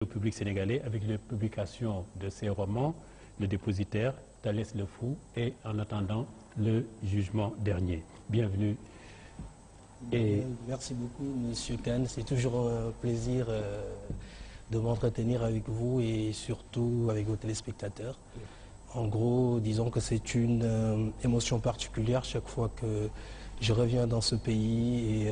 au public sénégalais avec la publication de ses romans, Le Dépositaire, Thalès le Fou et En attendant le jugement dernier. Bienvenue. Merci beaucoup, Monsieur Kane. C'est toujours un plaisir de m'entretenir avec vous et surtout avec vos téléspectateurs. En gros, disons que c'est une émotion particulière chaque fois que je reviens dans ce pays et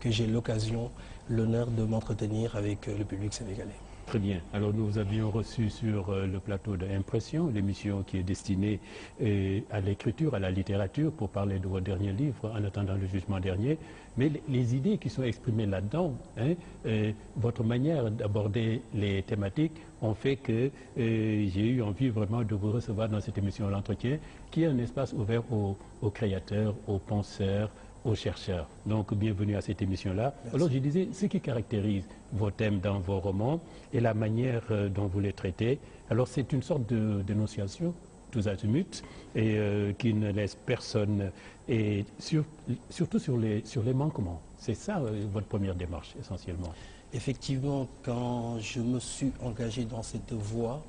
que j'ai l'occasion, l'honneur de m'entretenir avec le public sénégalais. Très bien. Alors nous vous avions reçu sur le plateau d'Impression, l'émission qui est destinée à l'écriture, à la littérature, pour parler de votre dernier livre, En attendant le jugement dernier. Mais les idées qui sont exprimées là-dedans, votre manière d'aborder les thématiques ont fait que j'ai eu envie vraiment de vous recevoir dans cette émission L'Entretien, qui est un espace ouvert aux créateurs, aux penseurs, aux chercheurs. Donc, bienvenue à cette émission-là. Alors, je disais, ce qui caractérise vos thèmes dans vos romans et la manière dont vous les traitez, alors c'est une sorte de dénonciation, tous azimuts, et qui ne laisse personne, et surtout sur les manquements. C'est ça votre première démarche, essentiellement. Effectivement, quand je me suis engagé dans cette voie,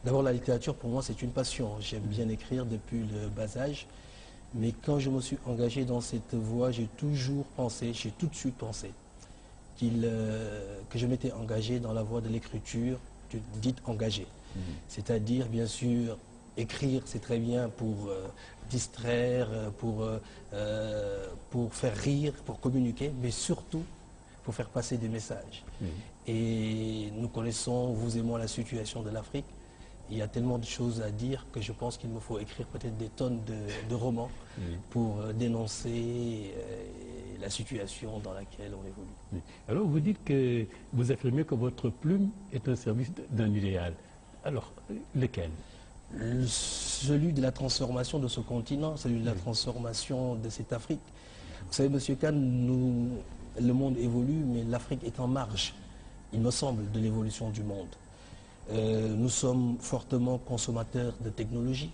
d'abord la littérature pour moi c'est une passion. J'aime bien écrire depuis le bas âge. Mais quand je me suis engagé dans cette voie, j'ai tout de suite pensé que je m'étais engagé dans la voie de l'écriture, dite engagée. C'est-à-dire, bien sûr, écrire, c'est très bien pour distraire, pour faire rire, pour communiquer, mais surtout pour faire passer des messages. Et nous connaissons, vous et moi, la situation de l'Afrique. Il y a tellement de choses à dire que je pense qu'il me faut écrire peut-être des tonnes de romans pour dénoncer la situation dans laquelle on évolue. Alors vous dites que vous affirmez que votre plume est un service d'un idéal. Alors, lequel? Celui de la transformation de ce continent, celui de la transformation de cette Afrique. Vous savez, Monsieur Kane, le monde évolue, mais l'Afrique est en marge, il me semble, de l'évolution du monde. Nous sommes fortement consommateurs de technologies,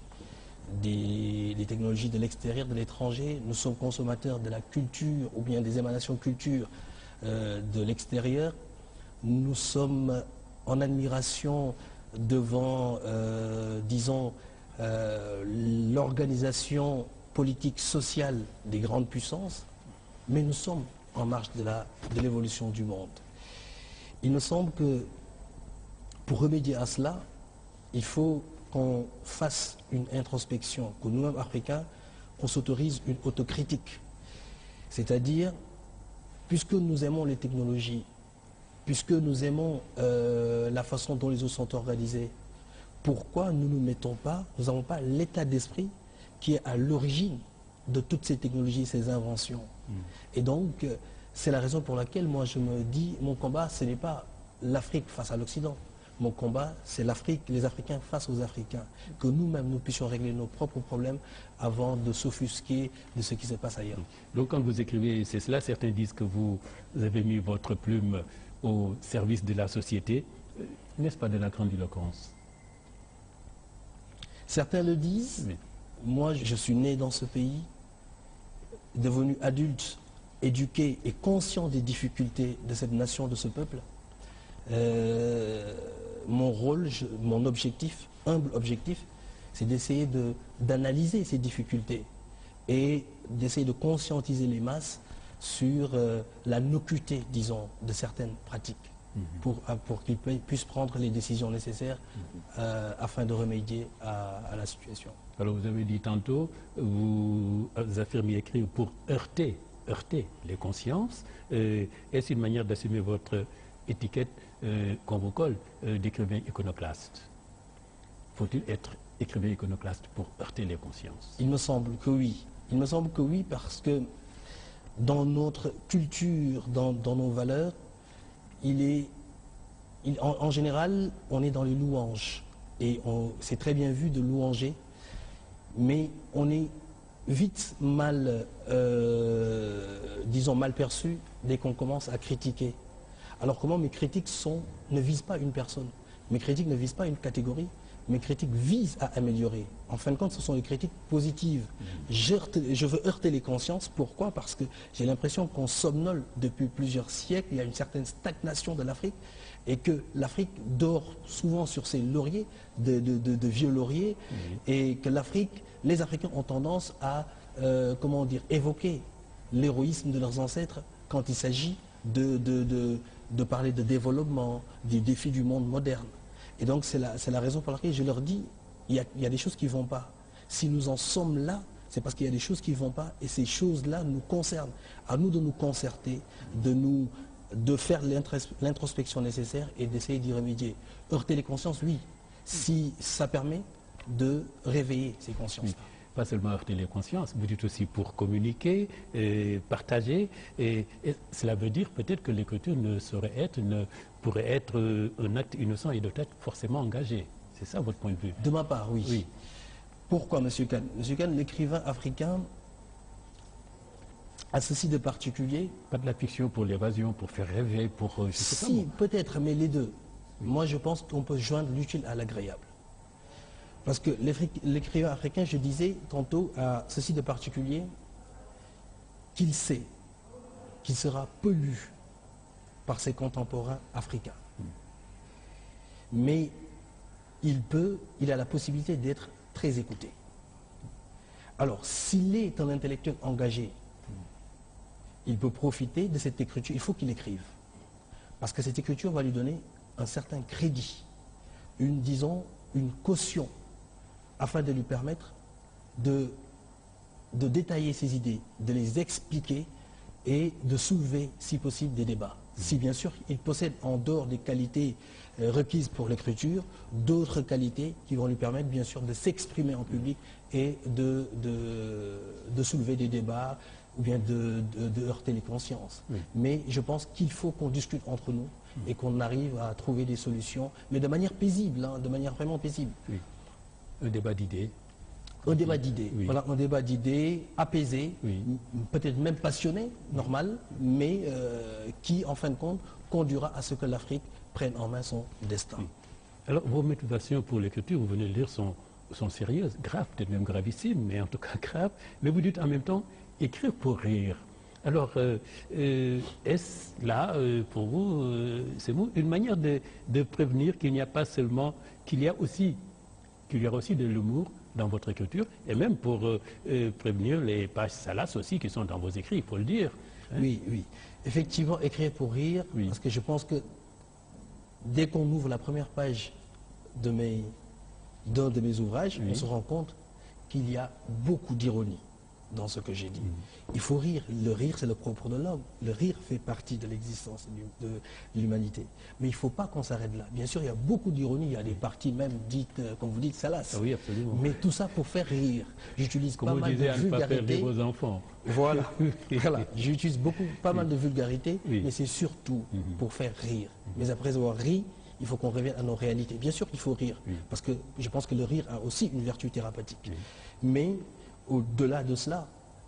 des technologies de l'extérieur, de l'étranger. Nous sommes consommateurs de la culture ou bien des émanations culture de l'extérieur. Nous sommes en admiration devant, disons, l'organisation politique sociale des grandes puissances, mais nous sommes en marge de l'évolution du monde. Il me semble que pour remédier à cela, il faut qu'on fasse une introspection, que nous-mêmes, Africains, on s'autorise une autocritique. C'est-à-dire, puisque nous aimons les technologies, puisque nous aimons la façon dont les autres sont organisés, pourquoi nous n'avons pas l'état d'esprit qui est à l'origine de toutes ces technologies, ces inventions. Et donc, c'est la raison pour laquelle moi je me dis, mon combat, ce n'est pas l'Afrique face à l'Occident. Mon combat, c'est l'Afrique, les Africains face aux Africains. Que nous-mêmes, nous puissions régler nos propres problèmes avant de s'offusquer de ce qui se passe ailleurs. Donc quand vous écrivez, c'est cela, certains disent que vous avez mis votre plume au service de la société. N'est-ce pas de la grandiloquence? Certains le disent. Oui. Moi, je suis né dans ce pays, devenu adulte, éduqué et conscient des difficultés de cette nation, de ce peuple. Mon rôle, mon objectif, humble objectif, c'est d'essayer d'analyser ces difficultés et d'essayer de conscientiser les masses sur la nocutée, disons, de certaines pratiques pour qu'ils puissent prendre les décisions nécessaires afin de remédier à la situation. Alors vous avez dit tantôt, vous affirmez écrire pour heurter les consciences. Est-ce une manière d'assumer votre étiquette qu'on vous colle d'écrivain iconoclaste? Faut-il être écrivain iconoclaste pour heurter les consciences? Il me semble que oui. Il me semble que oui, parce que dans notre culture, dans nos valeurs, en général, on est dans les louanges. Et c'est très bien vu de louanger, mais on est vite disons mal perçu dès qu'on commence à critiquer. Alors comment mes critiques ne visent pas une personne, mes critiques ne visent pas une catégorie, mes critiques visent à améliorer. En fin de compte, ce sont des critiques positives. Je veux heurter les consciences. Pourquoi? Parce que j'ai l'impression qu'on somnole depuis plusieurs siècles. Il y a une certaine stagnation de l'Afrique et que l'Afrique dort souvent sur ses lauriers, de vieux lauriers, et que les Africains ont tendance à, comment dire, évoquer l'héroïsme de leurs ancêtres quand il s'agit de parler de développement, des défis du monde moderne. Et donc c'est la raison pour laquelle je leur dis, il y a des choses qui ne vont pas. Si nous en sommes là, c'est parce qu'il y a des choses qui ne vont pas et ces choses-là nous concernent. À nous de nous concerter, de faire l'introspection nécessaire et d'essayer d'y remédier. Heurter les consciences, oui, si ça permet de réveiller ces consciences. Oui. Pas seulement heurter les consciences, vous dites aussi pour communiquer, partager, et cela veut dire peut-être que l'écriture pourrait être un acte innocent et doit être forcément engagé. C'est ça votre point de vue? De ma part, oui. Oui. Pourquoi, M. Kane? M. Kane, l'écrivain africain a ceci de particulier. Pas de la fiction pour l'évasion, pour faire rêver, pour... Si, peut-être, mais les deux. Oui. Moi, je pense qu'on peut joindre l'utile à l'agréable. Parce que l'écrivain africain, je disais tantôt, a ceci de particulier qu'il sait qu'il sera peu lu par ses contemporains africains. Mais il a la possibilité d'être très écouté. Alors, s'il est un intellectuel engagé, il peut profiter de cette écriture. Il faut qu'il écrive. Parce que cette écriture va lui donner un certain crédit, disons, une caution, afin de lui permettre de détailler ses idées, de les expliquer et de soulever, si possible, des débats. Si bien sûr, il possède en dehors des qualités requises pour l'écriture, d'autres qualités qui vont lui permettre, bien sûr, de s'exprimer en public et de soulever des débats ou bien de heurter les consciences. Oui. Mais je pense qu'il faut qu'on discute entre nous et qu'on arrive à trouver des solutions, mais de manière paisible, hein, de manière vraiment paisible. Oui. Un débat d'idées. Un débat d'idées. Oui. Voilà, un débat d'idées apaisé, oui. Peut-être même passionné, normal, mais qui, en fin de compte, conduira à ce que l'Afrique prenne en main son destin. Oui. Alors, vos motivations pour l'écriture, vous venez de le dire, sont sérieuses, graves, peut-être même gravissimes, mais en tout cas graves. Mais vous dites en même temps, écrire pour rire. Alors, est-ce là, pour vous, c'est vous, une manière de prévenir qu'il n'y a pas seulement, qu'il y a aussi de l'humour dans votre écriture, et même pour prévenir les pages salaces aussi qui sont dans vos écrits, il faut le dire. Hein? Oui, oui. Effectivement, écrire pour rire, oui. Parce que je pense que dès qu'on ouvre la première page d'un de mes ouvrages, oui. On se rend compte qu'il y a beaucoup d'ironie dans ce que j'ai dit. Il faut rire. Le rire, c'est le propre de l'homme. Le rire fait partie de l'existence de l'humanité. Mais il ne faut pas qu'on s'arrête là. Bien sûr, il y a beaucoup d'ironie. Il y a des parties même dites, comme vous dites, salaces. Ah oui, absolument. Mais tout ça pour faire rire. J'utilise pas mal de vulgarité. Pas faire rire vos enfants. Voilà. Voilà. J'utilise pas mal de vulgarité, oui. Mais c'est surtout pour faire rire. Mais après avoir ri, il faut qu'on revienne à nos réalités. Bien sûr qu'il faut rire, parce que je pense que le rire a aussi une vertu thérapeutique. Mais au-delà de cela,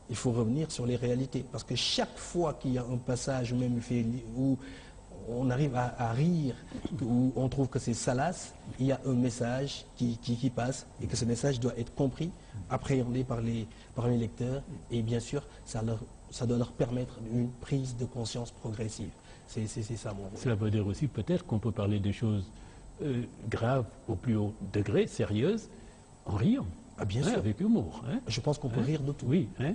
il faut revenir sur les réalités. Parce que chaque fois qu'il y a un passage même où on arrive à rire, où on trouve que c'est salace, il y a un message qui passe et que ce message doit être compris, appréhendé par les lecteurs. Et bien sûr, ça doit leur permettre une prise de conscience progressive. C'est ça mon rôle. Cela veut dire aussi peut-être qu'on peut parler des choses graves au plus haut degré, sérieuses, en riant. Ah, bien sûr. Avec humour. Hein? Je pense qu'on peut rire de tout. Oui. Hein?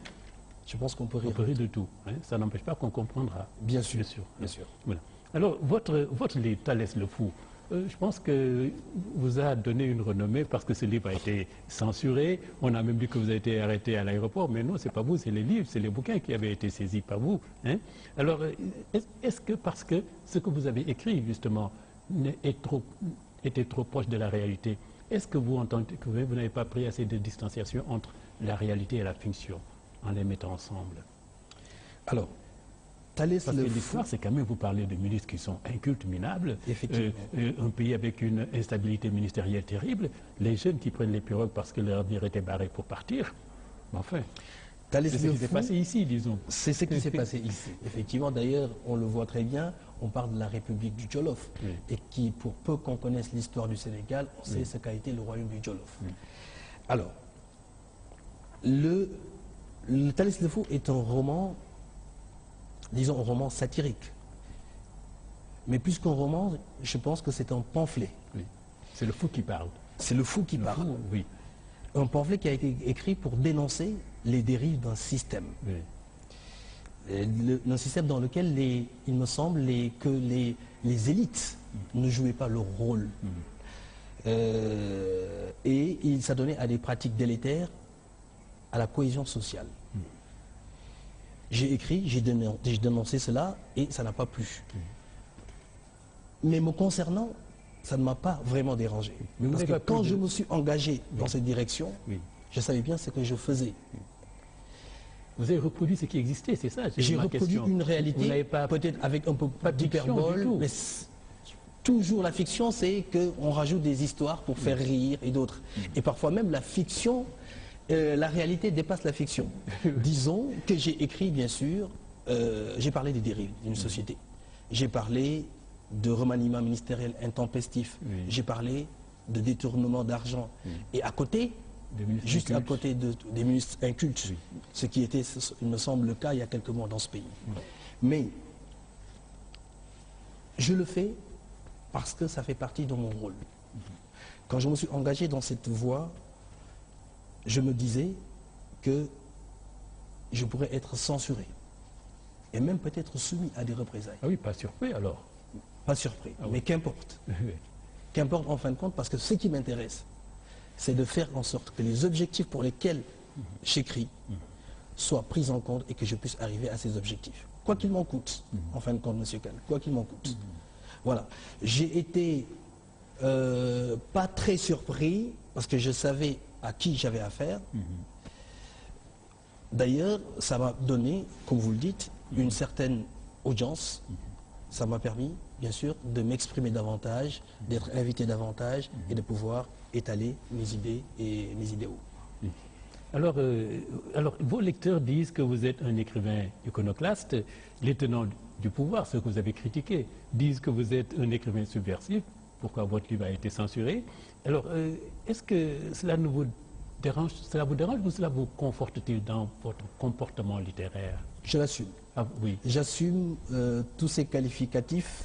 Je pense qu'on peut rire. On peut rire de tout. Hein? Ça n'empêche pas qu'on comprendra. Bien sûr. Bien sûr. Bien sûr. Voilà. Alors, votre livre, Thalès le Fou, je pense que vous a donné une renommée parce que ce livre a été censuré. On a même dit que vous avez été arrêté à l'aéroport, mais non, ce n'est pas vous, c'est les livres, c'est les bouquins qui avaient été saisis par vous. Hein? Alors, est-ce que parce que ce que vous avez écrit, justement, était trop proche de la réalité, est-ce que vous, en tant que vous n'avez pas pris assez de distanciation entre la réalité et la fiction en les mettant ensemble? Alors, Thalès parce que l'histoire, c'est quand même, vous parlez de ministres qui sont incultes, minables, un pays avec une instabilité ministérielle terrible, les jeunes qui prennent les pirogues parce que leur avenir était barré pour partir. Enfin, c'est ce qui s'est passé ici, disons. C'est ce qui s'est passé ici. Effectivement, d'ailleurs, on le voit très bien, on parle de la République du Jolof. Oui. Et qui, pour peu qu'on connaisse l'histoire du Sénégal, on sait ce qu'a été le royaume du Jolof. Alors, le Thalès le Fou est un roman, disons un roman satirique. Mais plus qu'un roman, je pense que c'est un pamphlet. Oui. C'est le fou qui parle. C'est le fou qui Le parle. fou, oui. Un pamphlet qui a été écrit pour dénoncer les dérives d'un système. Oui. Un système dans lequel, il me semble, que les élites ne jouaient pas leur rôle. Et il s'adonnait à des pratiques délétères à la cohésion sociale. J'ai écrit, j'ai dénoncé cela et ça n'a pas plu. Mais me concernant, ça ne m'a pas vraiment dérangé. Mais vous Parce que n'avez pas quand pris je de- me suis engagé dans cette direction, Oui. je savais bien ce que je faisais. Vous avez reproduit ce qui existait, c'est ça? J'ai ma reproduit question. une Vous réalité, n'avez pas... peut-être avec un peu pas de fiction du d'hyperbole, tout. mais toujours la fiction, c'est qu'on rajoute des histoires pour faire rire et d'autres. Et parfois même la fiction, la réalité dépasse la fiction. Disons que j'ai écrit, bien sûr, j'ai parlé des dérives d'une société. J'ai parlé de remaniement ministériel intempestif. Oui. J'ai parlé de détournement d'argent. Et à côté, Des ministres juste à incultes. côté des ministres incultes, Oui. ce qui était, il me semble, le cas il y a quelques mois dans ce pays. Mais je le fais parce que ça fait partie de mon rôle. Quand je me suis engagé dans cette voie, je me disais que je pourrais être censuré et même peut-être soumis à des représailles. Ah oui, pas surpris alors. Pas surpris, Ah oui. mais qu'importe. Oui. Qu'importe en fin de compte, parce que ce qui m'intéresse, c'est de faire en sorte que les objectifs pour lesquels j'écris soient pris en compte et que je puisse arriver à ces objectifs. Quoi qu'il m'en coûte, en fin de compte, M. Kahn, quoi qu'il m'en coûte. Voilà. J'ai été pas très surpris parce que je savais à qui j'avais affaire. D'ailleurs, ça m'a donné, comme vous le dites, une certaine audience. Ça m'a permis, bien sûr, de m'exprimer davantage, d'être invité davantage et de pouvoir étaler mes idées et mes idéaux. Alors, vos lecteurs disent que vous êtes un écrivain iconoclaste. Les tenants du pouvoir, ceux que vous avez critiqués, disent que vous êtes un écrivain subversif. Pourquoi votre livre a été censuré? Alors, est-ce que cela vous dérange ou cela vous conforte-t-il dans votre comportement littéraire? Je l'assume. Ah, oui. J'assume tous ces qualificatifs.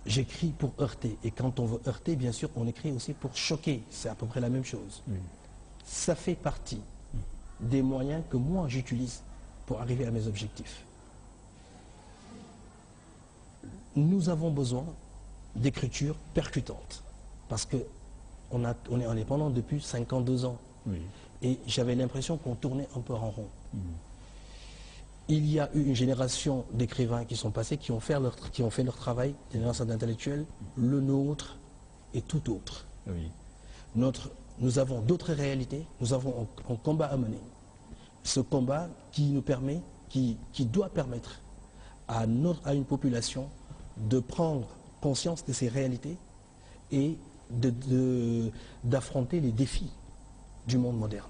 J'écris pour heurter. Et quand on veut heurter, bien sûr, on écrit aussi pour choquer. C'est à peu près la même chose. Oui. Ça fait partie des moyens que moi j'utilise pour arriver à mes objectifs. Nous avons besoin d'écriture percutante. Parce qu'on est indépendant depuis 52 ans. Oui. Et j'avais l'impression qu'on tournait un peu en rond. Il y a eu une génération d'écrivains qui sont passés, qui ont fait leur travail, des générations d'intellectuels, le nôtre et tout autre. Oui. Nous avons d'autres réalités, nous avons un combat à mener. Ce combat qui nous permet, qui doit permettre à une population de prendre conscience de ces réalités et d'affronter les défis du monde moderne.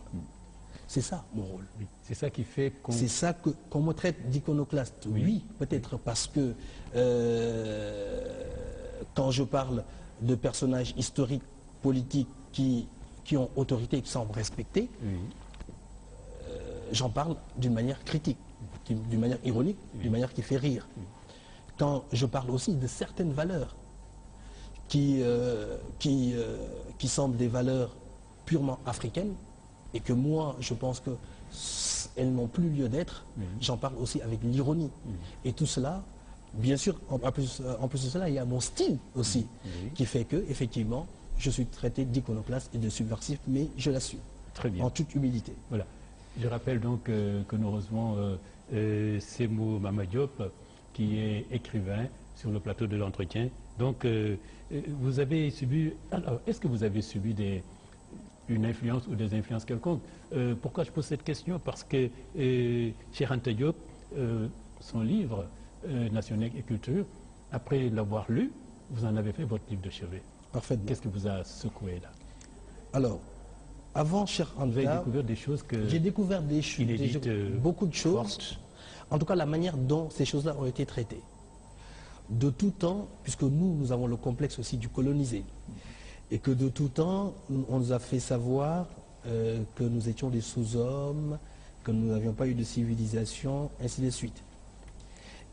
C'est ça mon rôle. Oui. C'est ça qui fait qu'on... C'est ça qu'on me traite d'iconoclaste. Oui. Oui, peut-être parce que quand je parle de personnages historiques, politiques qui ont autorité et qui sont respectés, Oui. j'en parle d'une manière critique, d'une manière ironique, d'une manière qui fait rire. Quand je parle aussi de certaines valeurs qui semblent des valeurs purement africaines et que moi je pense qu'elles n'ont plus lieu d'être, j'en parle aussi avec l'ironie. Et tout cela, bien sûr, en plus de cela, il y a mon style aussi qui fait que, effectivement, je suis traité d'iconoclaste et de subversif, mais je l'assume. Très bien. En toute humilité. Voilà. Je rappelle donc que nous recevons Sémou Mama Diop, qui est écrivain sur le plateau de l'entretien. Donc, vous avez subi... Alors, est-ce que vous avez subi une influence ou des influences quelconques? Pourquoi je pose cette question? Parce que Cheikh Anta Diop, son livre Nation et Culture, après l'avoir lu, vous en avez fait votre livre de chevet. Parfaitement. Qu'est-ce qui vous a secoué là? Alors, avant Cheikh Anta, Vous avez découvert des choses que... j'ai découvert inédites, beaucoup de choses. fortes. En tout cas, la manière dont ces choses-là ont été traitées. de tout temps, puisque nous avons le complexe aussi du colonisé, et que de tout temps, on nous a fait savoir que nous étions des sous-hommes, que nous n'avions pas eu de civilisation, ainsi de suite.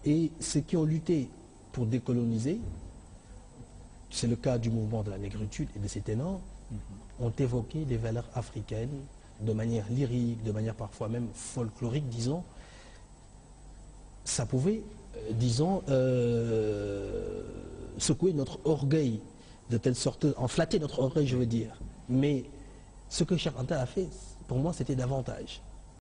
Et ceux qui ont lutté pour décoloniser, c'est le cas du mouvement de la négritude et de ses ténors, ont évoqué des valeurs africaines de manière lyrique, de manière parfois même folklorique, disons. Ça pouvait, disons, secouer notre orgueil, de telle sorte, en flatter notre orgueil, je veux dire. Mais ce que Cheikh Anta a fait, pour moi, c'était davantage.